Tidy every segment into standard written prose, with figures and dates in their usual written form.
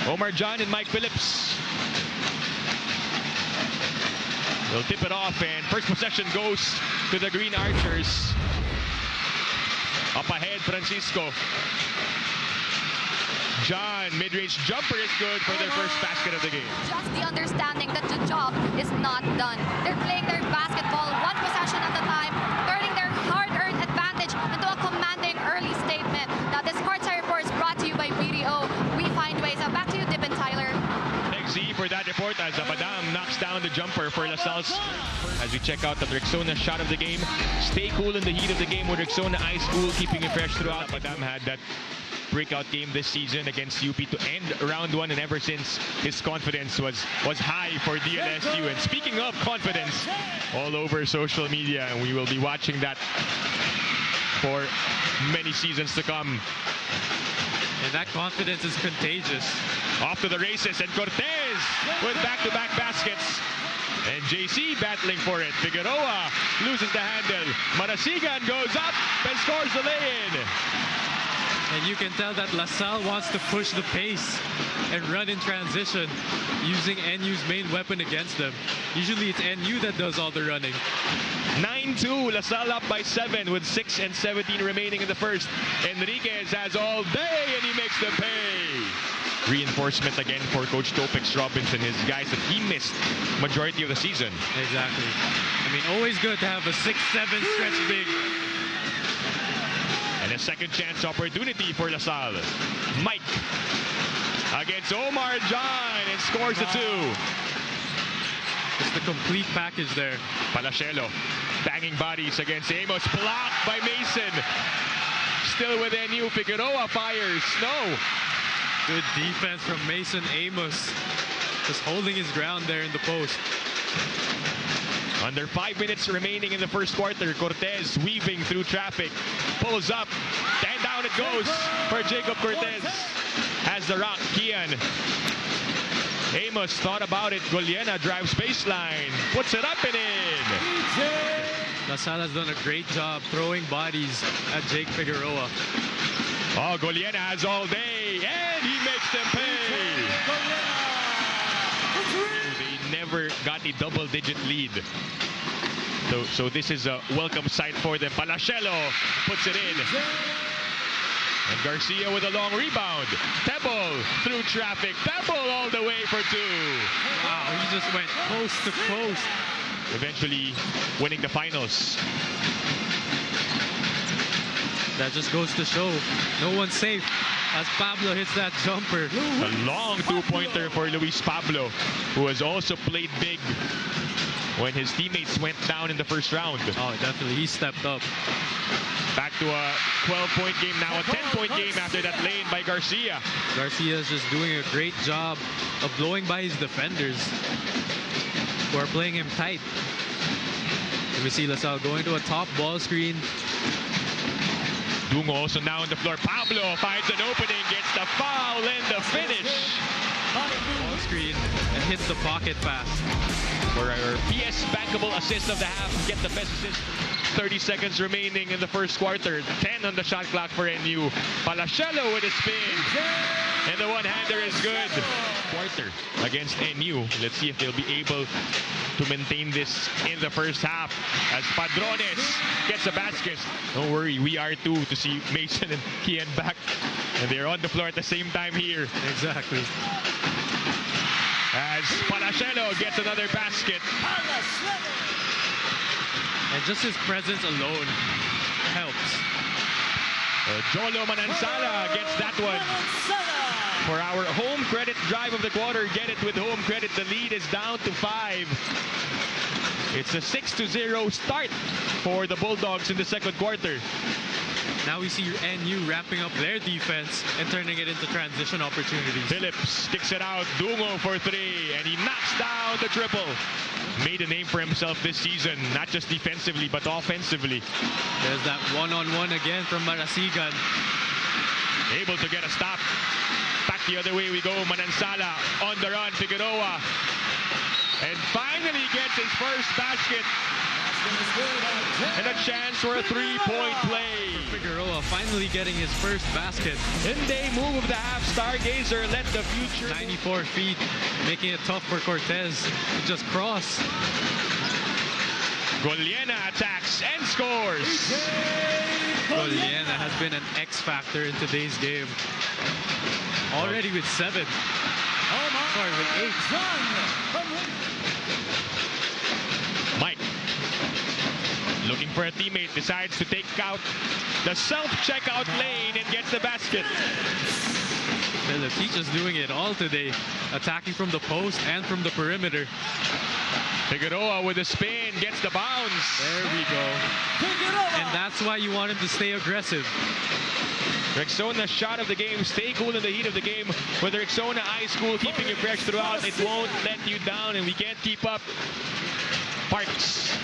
Omar John and Mike Phillips will tip it off, and first possession goes to the Green Archers. Up ahead, Francisco. John, mid-range jumper is good for their first basket of the game. Just the understanding that the job is not done. They're playing their basketball one possession at a time, turning their hard-earned advantage into a commanding early statement. Now, this Courtside Report is brought to you by BDO. We find ways. Now, back to you, Dip and Tyler. Thanks, Z, for that report as Abadam knocks down the jumper for LaSalle's. As we check out the Rexona shot of the game, stay cool in the heat of the game with Rexona Ice Cool, keeping it fresh throughout. Abadam had that breakout game this season against UP to end round one, and ever since his confidence was high for DLSU. And speaking of confidence, all over social media, and we will be watching that for many seasons to come. And that confidence is contagious. Off to the races, and Cortez with back-to-back baskets. And JC battling for it. Figueroa loses the handle. Marasigan goes up and scores the lay-in. And you can tell that LaSalle wants to push the pace and run in transition using NU's main weapon against them. Usually it's NU that does all the running. 9-2, LaSalle up by 7 with 6:17 remaining in the first. Enriquez has all day and he makes them pay. Reinforcement again for Coach Topex Robinson, his guys that he missed majority of the season. Exactly. I mean, always good to have a 6'7" stretch big. And a second chance opportunity for LaSalle. Mike against Omar John and scores the 2. It's the complete package there. Palachelo banging bodies against Amos, blocked by Mason. Still with NU, Figueroa fires. No. Good defense from Mason Amos. Just holding his ground there in the post. Under 5 minutes remaining in the first quarter, Cortez weaving through traffic, pulls up, and down it goes for Jacob Cortez. Has the rock, Kian. Amos thought about it, Goliena drives baseline, puts it up and in. LaSalle has done a great job throwing bodies at Jake Figueroa. Oh, Goliena has all day, and he makes them pay. They never got a double-digit lead. So this is a welcome sight for them. Palachelo puts it in. And Garcia with a long rebound. Tebble through traffic. Tebble all the way for 2. Wow, he just went coast to coast. Eventually winning the finals. That just goes to show no one's safe as Pablo hits that jumper. A long two-pointer for Luis Pablo, who has also played big when his teammates went down in the first round. Oh, definitely. He stepped up. Back to a 12-point game now, a 10-point game after that lane by Garcia. Garcia is just doing a great job of blowing by his defenders who are playing him tight. We see LaSalle going to a top ball screen. Dungo also now on the floor. Pablo finds an opening, gets the foul and the finish. Ball screen and hits the pocket pass. For our PS bankable assist of the half, get the best assist. 30 seconds remaining in the first quarter. 10 on the shot clock for NU. Palachelo with a spin. And the one-hander is good. Quarter against NU. Let's see if they'll be able to maintain this in the first half as Padrones gets a basket. Don't worry, we are too, to see Mason and Kian back. And they're on the floor at the same time here. Exactly. As Palachelo gets another basket. And just his presence alone helps. Jolo Manansala gets that one. For our home credit drive of the quarter, get it with home credit. The lead is down to 5. It's a 6-0 start for the Bulldogs in the second quarter. Now we see NU wrapping up their defense and turning it into transition opportunities. Phillips kicks it out. Dungo for 3, and he knocks down the triple. Made a name for himself this season, not just defensively, but offensively. There's that one-on-one again from Marasigan. Able to get a stop. Back the other way we go. Manansala on the run. Figueroa. And finally gets his first basket. And a chance for a three-point play. Figueroa finally getting his first basket. In they move of the half, Stargazer let the future. 94 feet, making it tough for Cortez to just cross. Goliena attacks and scores. Goliena has been an X factor in today's game. Already with 7. Sorry, with 8. Mike, looking for a teammate, decides to take out the self-checkout lane and gets the basket. Phillips, he's just doing it all today. Attacking from the post and from the perimeter. Figueroa with a spin, gets the bounce. There we go. And that's why you want him to stay aggressive. Rexona shot of the game, stay cool in the heat of the game. With Rexona High School keeping you fresh throughout, it won't let you down, and we can't keep up. Parks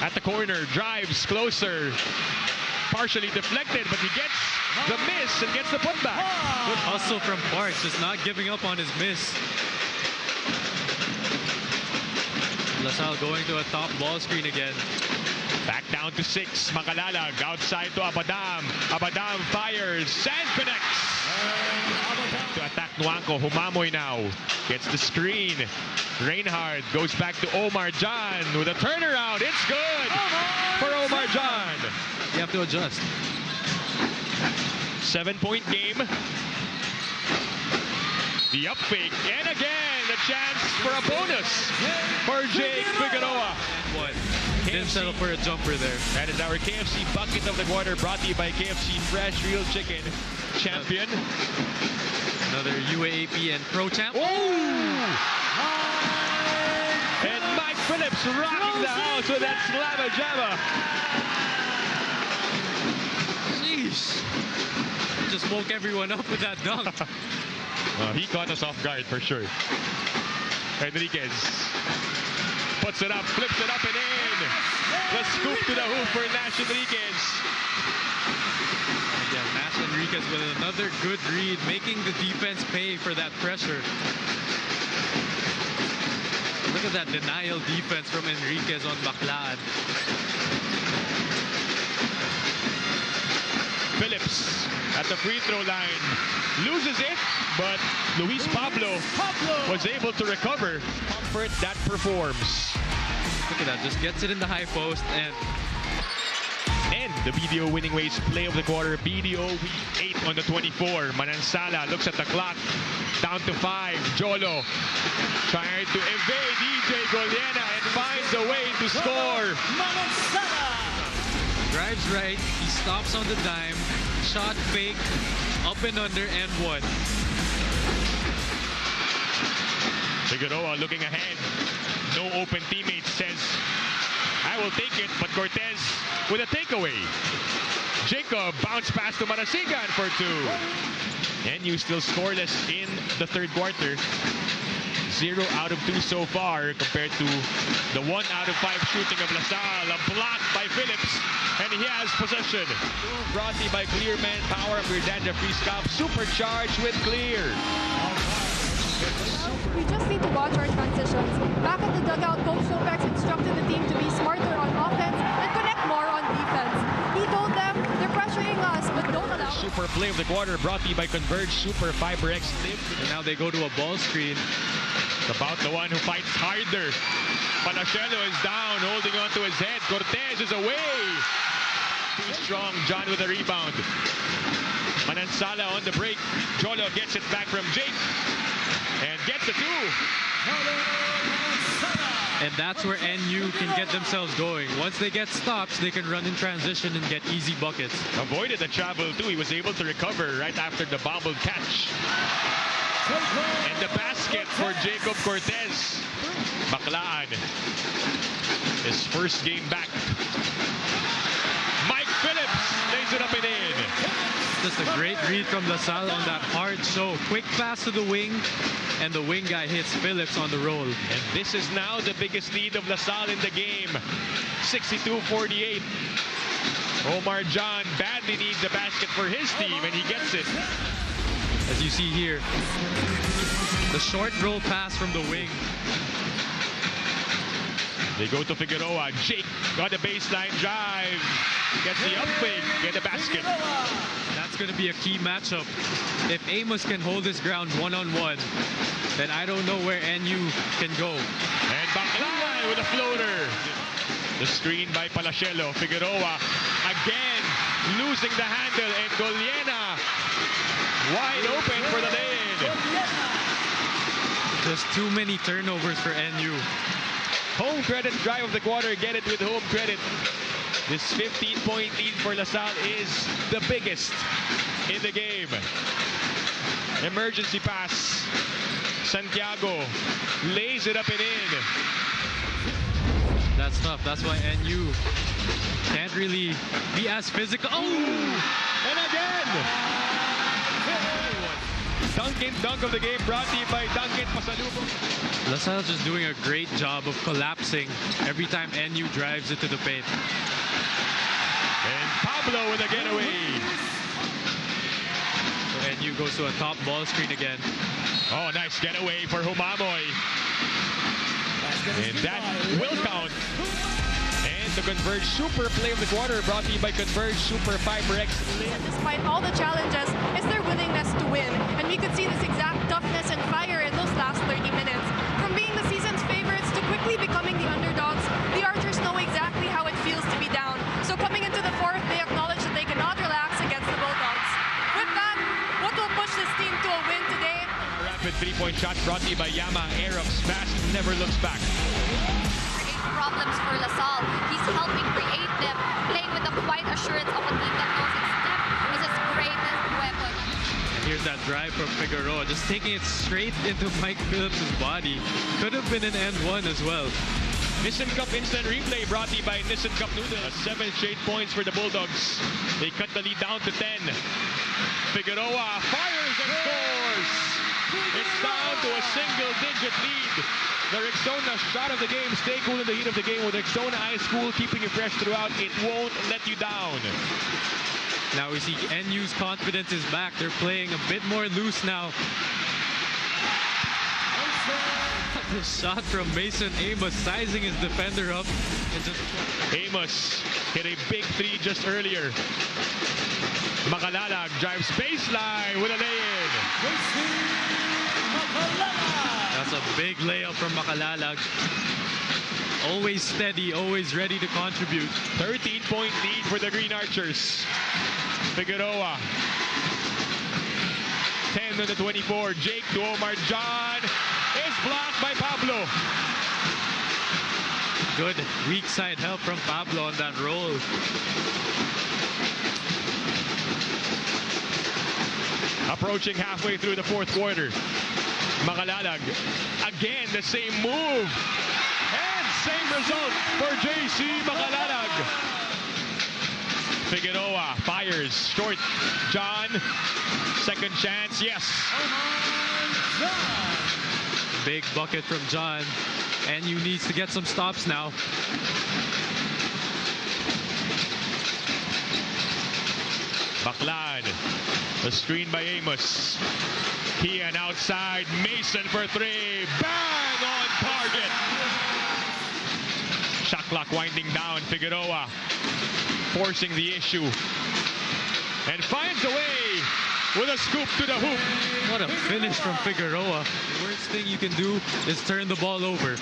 at the corner, drives closer. Partially deflected, but he gets the miss and gets the putback. Good hustle from Parks, just not giving up on his miss. LaSalle going to a top ball screen again. Back down to 6. Makalalag outside to Abadam. Abadam fires and connects. To attack Nuanco. Humamoy now. Gets the screen. Reinhard goes back to Omar John with a turnaround. It's good for Omar John. You have to adjust. 7-point game. The up fake, and again, a chance for a bonus for Jake Figueroa. What? Didn't settle for a jumper there. That is our KFC bucket of the quarter, brought to you by KFC Fresh Real Chicken champion. Another UAAP and Pro Champ. Oh! And Mike Phillips rocking the house with that slamma jamma. Sheesh. Just woke everyone up with that dunk. He caught us off guard for sure. Enriquez puts it up, flips it up and in. The scoop to the hoop for Nash Enriquez. Yeah, Nash Enriquez with another good read, making the defense pay for that pressure. Look at that denial defense from Enriquez on Baclaan. Phillips at the free throw line loses it, but Luis Pablo was able to recover. Comfort that performs. Look at that, just gets it in the high post and the BDO winning ways play of the quarter. BDO week 8 on the 24. Manansala looks at the clock, down to 5. Jolo trying to evade DJ Goliena and finds a way to score. Drives right, he stops on the dime, shot fake, up and under, and one. Figueroa looking ahead. No open teammate, says, I will take it, but Cortez with a takeaway. Jacob bounce pass to Marasigan for 2. NU still scoreless in the third quarter. 0 out of 2 so far compared to the 1 out of 5 shooting of LaSalle. A block by Phillips, and he has possession. Brought to you by Clear Manpower of your Danja Free Scalp, supercharged with Clear. We just need to watch our transitions. Back at the dugout, Coach Sopex instructed the team to be smarter on offense and connect more on defense. He told them they're pressuring us, but don't allow. Super play of the quarter brought to you by Converge Super Fiber X Live. And now they go to a ball screen. It's about the one who fights harder. Palacielo is down, holding on to his head. Cortez is away. Too strong. John with a rebound. Manansala on the break. Jolo gets it back from Jake. And gets the 2. And that's where NU can get themselves going. Once they get stops, they can run in transition and get easy buckets. Avoided the travel too. He was able to recover right after the bobbled catch. And the basket for Jacob Cortez. Baclaan. His first game back. Mike Phillips lays it up and in. Just a great read from LaSalle on that hard show. Quick pass to the wing, and the wing guy hits Phillips on the roll. And this is now the biggest lead of LaSalle in the game. 62-48. Omar John badly needs a basket for his team, and he gets it. As you see here, the short roll pass from the wing. They go to Figueroa. Jake got the baseline drive. Gets the up fake. Get the basket. That's going to be a key matchup. If Amos can hold his ground one-on-one, then I don't know where NU can go. And Baclan with a floater. The screen by Palacielo. Figueroa again losing the handle. And Goliena wide open for the lay-in. There's too many turnovers for NU. Home credit drive of the quarter. Get it with home credit. This 15-point lead for LaSalle is the biggest in the game. Emergency pass. Santiago lays it up and in. That's tough. That's why NU can't really be as physical. Oh! And again! Duncan dunk of the game brought to you by Duncan Pasalubong. LaSalle just doing a great job of collapsing every time NU drives into the paint. And Pablo with a getaway. So NU goes to a top ball screen again. Oh, nice getaway for Humamoy. And that will count. And the Converge Super Play of the quarter brought to you by Converge Super FiberX. Despite all the challenges, it's their willingness to win. And we could see this exact toughness and fire in those last 30 minutes. From being the season's favorites to quickly becoming the underdogs, the Archers know exactly how it feels to be down. So coming into the fourth, they acknowledge that they cannot relax against the Bulldogs. With that, what will push this team to a win today? A rapid three-point shot brought to you by Yama. Aerox fast, never looks back. Problems for LaSalle. He's helping create them, playing with the quiet assurance of a team that knows its depth is its greatest weapon. Here's that drive from Figueroa, just taking it straight into Mike Phillips' body. Could have been an and one as well. Nissan Cup instant replay brought to you by Nissan Cup Noodles. 7 straight points for the Bulldogs. They cut the lead down to 10. Figueroa fires and scores. It's down to a single-digit lead. The Rexona shot of the game. Stay cool in the heat of the game with Rexona Ice Cool, keeping you fresh throughout. It won't let you down. Now we see NU's confidence is back. They're playing a bit more loose now. The shot from Mason Amos, sizing his defender up. And just Amos hit a big three just earlier. Makalalag drives baseline with a lay-in. That's a big layup from Makalalag. Always steady, always ready to contribute. 13-point lead for the Green Archers. Figueroa. 10 to the 24. Jake to Omar John. Is blocked by Pablo. Good weak side help from Pablo on that roll. Approaching halfway through the fourth quarter. Makalalag. Again, the same move. And same result for JC Makalalag. Figueroa fires short. John. Second chance. Yes. Big bucket from John. NU needs to get some stops now. Baclan. The screen by Amos. Kian outside. Mason for three. Bang on target. Shot clock winding down. Figueroa forcing the issue. And finds a way with a scoop to the hoop. What a finish from Figueroa. The worst thing you can do is turn the ball over.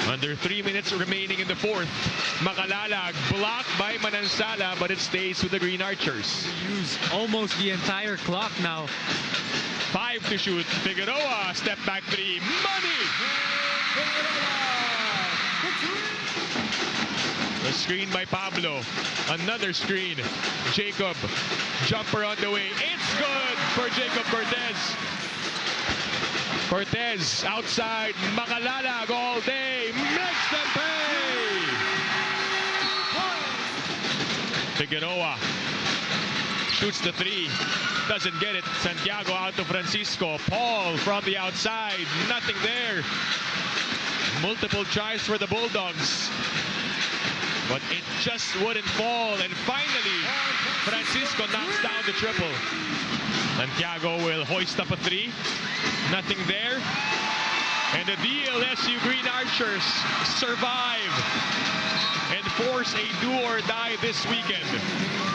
Under 3 minutes remaining in the fourth. Makalalag blocked by Manansala, but it stays with the Green Archers. Use almost the entire clock now. 5 to shoot. Figueroa, step back three. Money! The screen by Pablo. Another screen. Jacob. Jumper on the way. It's good for Jacob Cortez. Cortez outside. Makalalag all day. Makes them pay. Figueroa shoots the three. Doesn't get it. Santiago out to Francisco. Paul from the outside. Nothing there. Multiple tries for the Bulldogs. But it just wouldn't fall. And finally, Francisco knocks down the triple. Santiago will hoist up a three. Nothing there. And And the DLSU Green Archers survive and force a do or die this weekend.